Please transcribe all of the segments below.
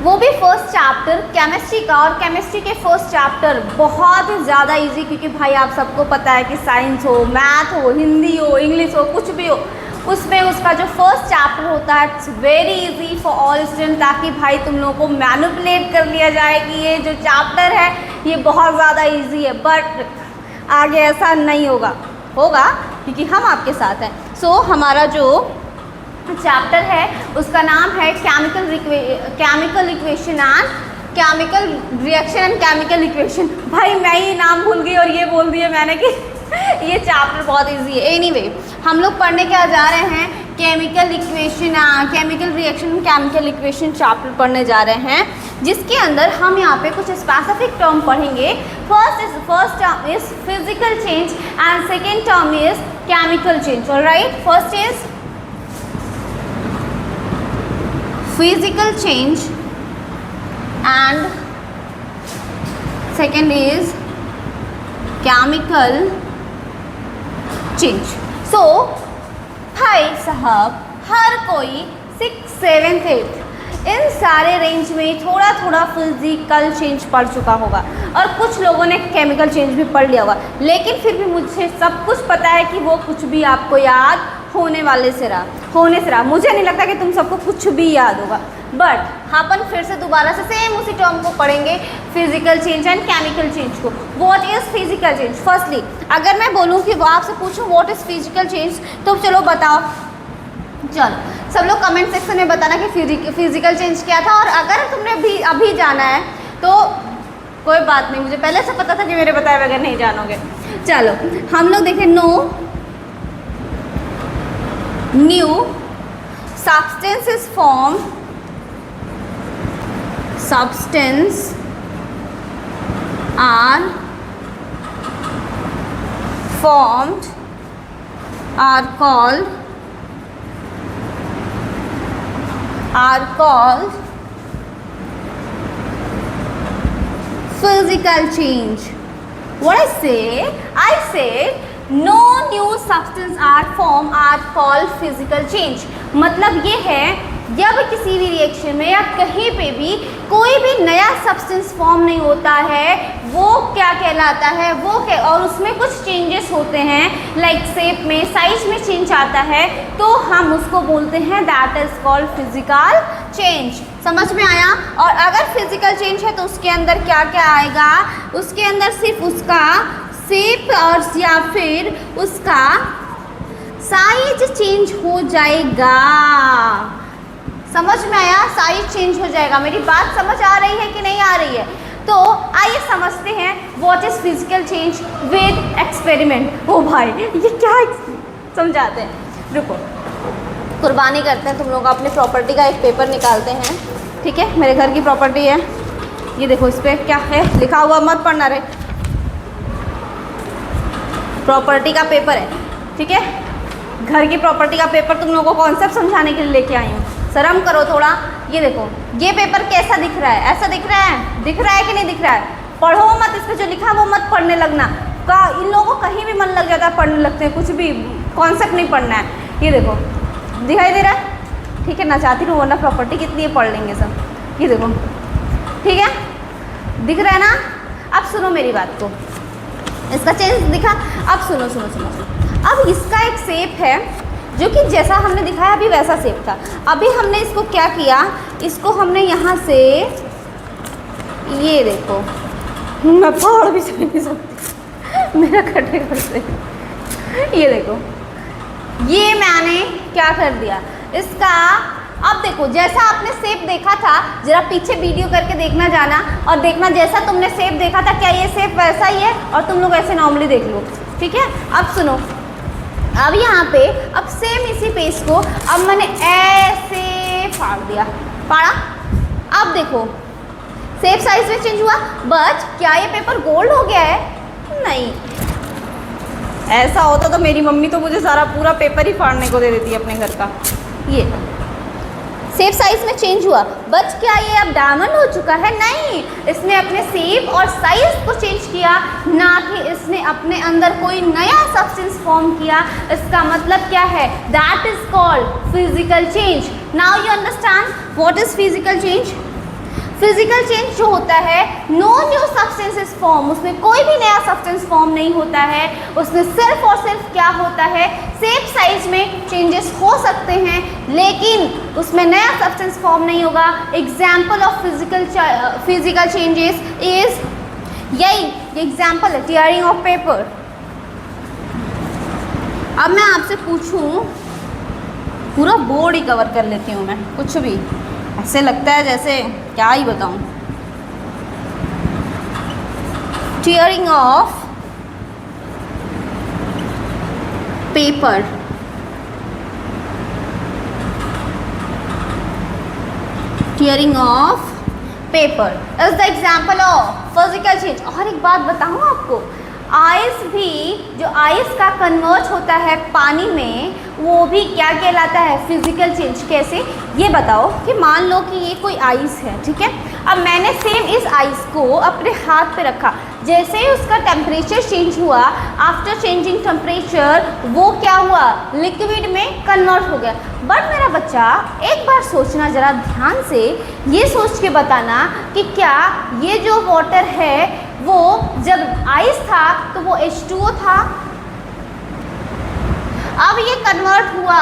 वो भी first chapter chemistry का। और केमिस्ट्री के फर्स्ट चैप्टर बहुत ही ज़्यादा इजी, क्योंकि भाई आप सबको पता है कि साइंस हो, मैथ हो, हिंदी हो, इंग्लिश हो, कुछ भी हो, उसमें उसका जो फर्स्ट चैप्टर होता है it's very easy for all student, ताकि भाई तुम लोगों को मैनिपुलेट कर लिया जाए कि ये जो चैप्टर है ये बहुत ज़्यादा इजी है। बट आगे ऐसा नहीं होगा क्योंकि हम आपके साथ हैं। सो हमारा जो चैप्टर है उसका नाम है chemical equation and chemical reaction and chemical equation. भाई मैं ही नाम भूल गई और ये बोल दिया मैंने कि ये चैप्टर बहुत इजी है। एनीवे हम लोग पढ़ने क्या जा रहे हैं, chemical equation, chemical reaction, chemical equation chapter पढ़ने जा रहे हैं, जिसके अंदर हम यहाँ पे कुछ स्पेसिफिक टर्म पढ़ेंगे। First term is physical change and second term is chemical change. Alright, first is physical change and second is chemical change. So भाई साहब हर कोई 6th 7th 8th इन सारे रेंज में थोड़ा थोड़ा फिजिकल चेंज पढ़ चुका होगा और कुछ लोगों ने केमिकल चेंज भी पढ़ लिया होगा, लेकिन फिर भी मुझे सब कुछ पता है कि वो कुछ भी आपको याद होने से रहा। मुझे नहीं लगता कि तुम सबको कुछ भी याद होगा, बट अपन फिर से दोबारा से सेम उसी टर्म को पढ़ेंगे, physical change and chemical change को। What is physical change? Firstly अगर मैं बोलूँ कि वो आपसे पूछूँ व्हाट इज फिजिकल चेंज, तो चलो बताओ, चलो सब लोग कमेंट सेक्शन में बताना कि फिजिकल चेंज क्या था। और अगर तुमने अभी जाना है तो कोई बात नहीं, मुझे पहले से पता था कि मेरे बताए बगैर नहीं जानोगे। चलो हम लोग देखें, new substance is formed, substance are formed are called physical change. What I say no new substance are formed are called physical change। मतलब ये है जब किसी भी रिएक्शन में या कहीं पे भी कोई भी नया सब्सटेंस फॉर्म नहीं होता है, वो क्या कहलाता है, और उसमें कुछ चेंजेस होते हैं, लाइक शेप में, साइज में चेंज आता है, तो हम उसको बोलते हैं that is called physical change. समझ में आया? और अगर फिजिकल चेंज है तो उसके अंदर क्या क्या आएगा, उसके अंदर सिर्फ उसका शेप और या फिर उसका साइज चेंज हो जाएगा। समझ में आया? साइज चेंज हो जाएगा। मेरी बात समझ आ रही है कि नहीं आ रही है? तो आइए समझते हैं what is physical change with experiment. ओ भाई ये क्या समझाते हैं, रुको कुर्बानी करते हैं, तुम लोग अपने प्रॉपर्टी का एक पेपर निकालते हैं, ठीक है? मेरे घर की प्रॉपर्टी है, ये देखो इस पर क्या है लिखा हुआ, मत पढ़ना रे, प्रॉपर्टी का पेपर है, ठीक है? घर की प्रॉपर्टी का पेपर तुम लोगों को कॉन्सेप्ट समझाने के लिए लेके आई हूँ, शर्म करो थोड़ा। ये देखो ये पेपर कैसा दिख रहा है, ऐसा दिख रहा है कि नहीं दिख रहा है? पढ़ो मत, इस पर जो लिखा है वो मत पढ़ने लगना। इन लोगों को कहीं भी मन लग जाता है, पढ़ने लगते हैं, कुछ भी कॉन्सेप्ट नहीं पढ़ना है। ये देखो दिखाई दे रहा है, ठीक है? ना चाहती हूँ वरना प्रॉपर्टी कितनी है, पढ़ लेंगे सब। ये देखो ठीक है, दिख रहा है ना? अब सुनो मेरी बात को, इसका चेंज दिखा, अब सुनो। अब इसका एक शेप है जो कि जैसा हमने दिखाया अभी वैसा शेप था। अभी हमने इसको क्या किया, इसको हमने यहाँ से, ये देखो मैं पहाड़ भी चल नहीं सकती मेरा कटेगा से। ये देखो ये मैंने क्या कर दिया इसका। अब देखो जैसा आपने शेप देखा था, जरा पीछे वीडियो करके देखना जाना और देखना जैसा तुमने शेप देखा था क्या ये शेप वैसा ही है, और तुम लोग ऐसे नॉर्मली देख लो, ठीक है? अब सुनो, अब यहाँ पे अब सेम इसी पेज को अब मैंने ऐसे फाड़ दिया, फाड़ा। अब देखो शेप साइज में चेंज हुआ, बट क्या ये पेपर गोल्ड हो गया है? नहीं, ऐसा होता तो मेरी मम्मी तो मुझे सारा पूरा पेपर ही फाड़ने को दे देती है अपने घर का। ये शेप साइज में चेंज हुआ, बट क्या ये अब डायमंड हो चुका है? नहीं, इसने अपने शेप और साइज को चेंज किया, ना कि इसने अपने अंदर कोई नया सब्सटेंस फॉर्म किया। इसका मतलब क्या है? That is called physical change. Now you understand what is physical change. Physical change जो होता है, no new substance is form, उसमें कोई भी नया सब्सटेंस फॉर्म नहीं होता है, उसमें सिर्फ और सिर्फ क्या होता है, शेप साइज में चेंजेस हो सकते हैं लेकिन उसमें नया सब्सटेंस फॉर्म नहीं होगा। Example of physical changes is, यही एग्जाम्पल है टीयरिंग ऑफ पेपर। अब मैं आपसे पूछूं, पूरा बोर्ड ही कवर कर लेती हूँ मैं, कुछ भी ऐसे लगता है जैसे क्या ही बताऊं। Tearing of paper, tearing of paper is the example of physical change. और एक बात बताऊं आपको, आइस भी, जो आइस का कन्वर्ट होता है पानी में, वो भी क्या कहलाता है, फिजिकल चेंज। कैसे, ये बताओ कि मान लो कि ये कोई आइस है, ठीक है। अब मैंने सेम इस आइस को अपने हाथ पे रखा, जैसे ही उसका टेम्परेचर चेंज हुआ, आफ्टर चेंजिंग टेम्परेचर वो क्या हुआ, लिक्विड में कन्वर्ट हो गया। बट मेरा बच्चा एक बार सोचना जरा ध्यान से, ये सोच के बताना कि क्या ये जो वाटर है वो जब आइस था तो वो H2O था, अब ये कन्वर्ट हुआ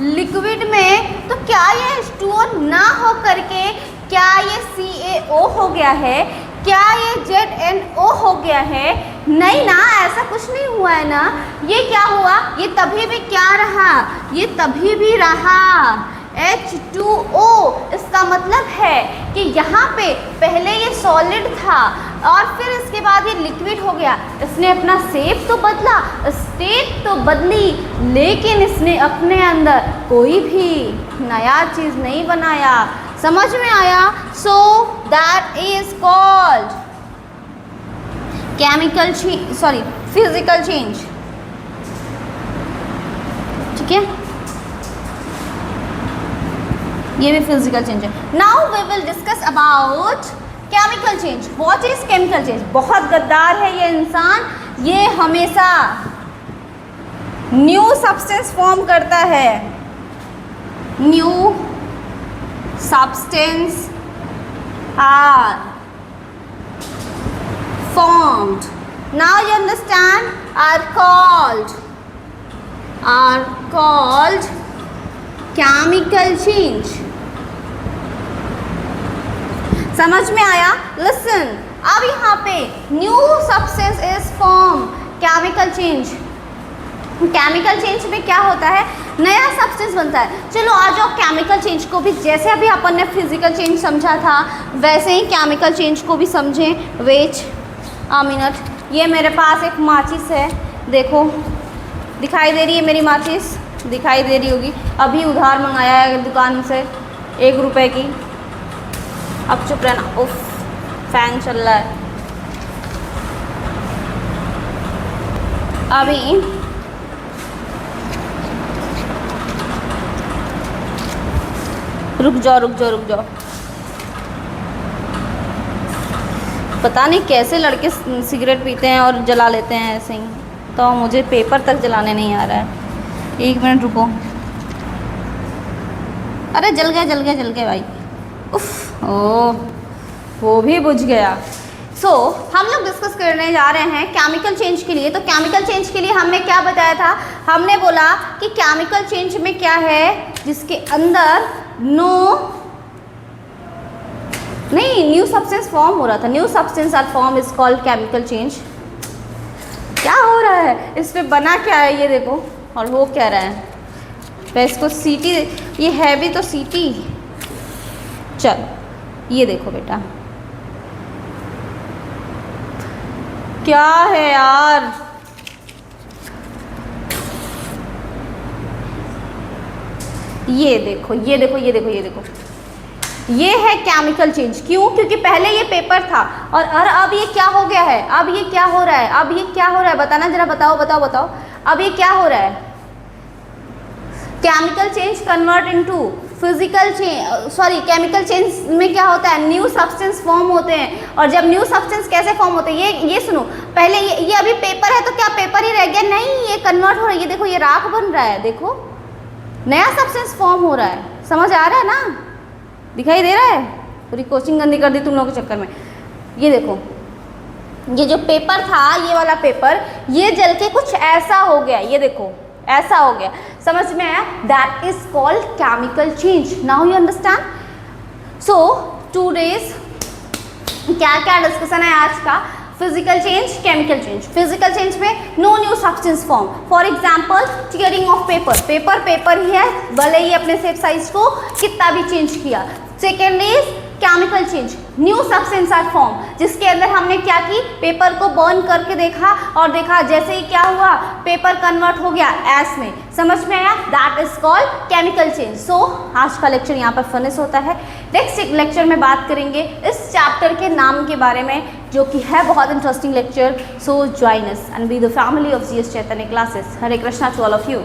लिक्विड में तो क्या ये H2O ना हो करके क्या ये CaO हो गया है, क्या ये ZnO हो गया है? नहीं ना, ऐसा कुछ नहीं हुआ है ना। ये क्या हुआ, ये तभी भी क्या रहा, ये तभी भी रहा H2O। इसका मतलब है कि यहाँ पे पहले ये सॉलिड था और फिर इसके बाद ये लिक्विड हो गया। इसने अपना शेप तो बदला, स्टेट तो बदली, लेकिन इसने अपने अंदर कोई भी नया चीज़ नहीं बनाया। समझ में आया? So that is called chemical change, sorry physical change. ठीक है, ये भी फिजिकल चेंज है। Now we will discuss about chemical change. What is chemical change? बहुत गद्दार है ये इंसान, ये हमेशा न्यू सब्सटेंस फॉर्म करता है। New substance are formed, now you understand, are called chemical change। समझ में आया? listen, अब यहाँ पे new substance is formed, chemical change। Chemical change में क्या होता है, नया सब्सटेंस बनता है। चलो आ जाओ केमिकल चेंज को भी, जैसे अभी अपन ने फिजिकल चेंज समझा था वैसे ही केमिकल चेंज को भी समझें। वेट अ मिनट, ये मेरे पास एक माचिस है, देखो दिखाई दे रही है मेरी माचिस, दिखाई दे रही होगी। अभी उधार मंगाया है दुकान से 1 रुपए की। अब चुप रहना, उफ फैन चल रहा है। अभी रुक जाओ। पता नहीं कैसे लड़के सिगरेट पीते हैं और जला लेते हैं ऐसे ही, तो मुझे पेपर तक जलाने नहीं आ रहा है। 1 मिनट रुको। अरे जल गया भाई। उफ, ओह वो भी बुझ गया। सो हम लोग डिस्कस करने जा रहे हैं केमिकल चेंज के लिए। तो केमिकल चेंज के लिए हमने क्या बताया था, हमने बोला कि केमिकल चेंज में क्या है, जिसके अंदर न्यू सब्सटेंस फॉर्म हो रहा था। New substance are form is called chemical change. क्या हो रहा है इस पे, बना क्या है ये देखो, और वो क्या रहा है। वैसे इसको सीटी, ये है भी तो सीटी। चल ये देखो बेटा, क्या है यार, ये देखो ये है केमिकल चेंज। क्यों? क्योंकि पहले ये पेपर था और अब ये क्या हो गया है, अब ये क्या हो रहा है, बताना जरा, बताओ। अब ये क्या हो रहा है, chemical change convert into physical change, sorry chemical change में क्या होता है, न्यू सब्सटेंस फॉर्म होते हैं। और जब न्यू सब्सटेंस कैसे फॉर्म होते हैं, ये सुनो, पहले ये अभी पेपर है तो क्या पेपर ही रह गया? नहीं, ये कन्वर्ट हो रहा है। ये देखो, ये राख बन रहा है, देखो नया सब्सटेंस फॉर्म हो रहा है। समझ आ रहा है ना, दिखाई दे रहा है? पूरी कोचिंग गंदी कर दी तुम लोगों के चक्कर में। ये देखो, ये जो पेपर था, ये वाला पेपर, ये जल के कुछ ऐसा हो गया, ये देखो ऐसा हो गया, समझ में आया? That is called chemical change. Now you understand. So today's क्या क्या डिस्कशन है आज का? Physical change, chemical change. Physical change में no new substance form, for example tearing of paper, paper paper ही है, भले ही अपने शेप साइज को कितना भी चेंज किया। Second is chemical change, new substance are form, जिसके अंदर हमने क्या की, पेपर को बर्न करके देखा और देखा जैसे ही क्या हुआ, पेपर कन्वर्ट हो गया एस में, समझ में आया? That is called chemical change. So आज का लेक्चर यहाँ पर फिनिश होता है। नेक्स्ट लेक्चर में बात करेंगे इस चैप्टर के नाम के बारे में, जो कि है बहुत interesting lecture. So join us and be the family of GS Chaitanya Classes. Hare Krishna to all of you.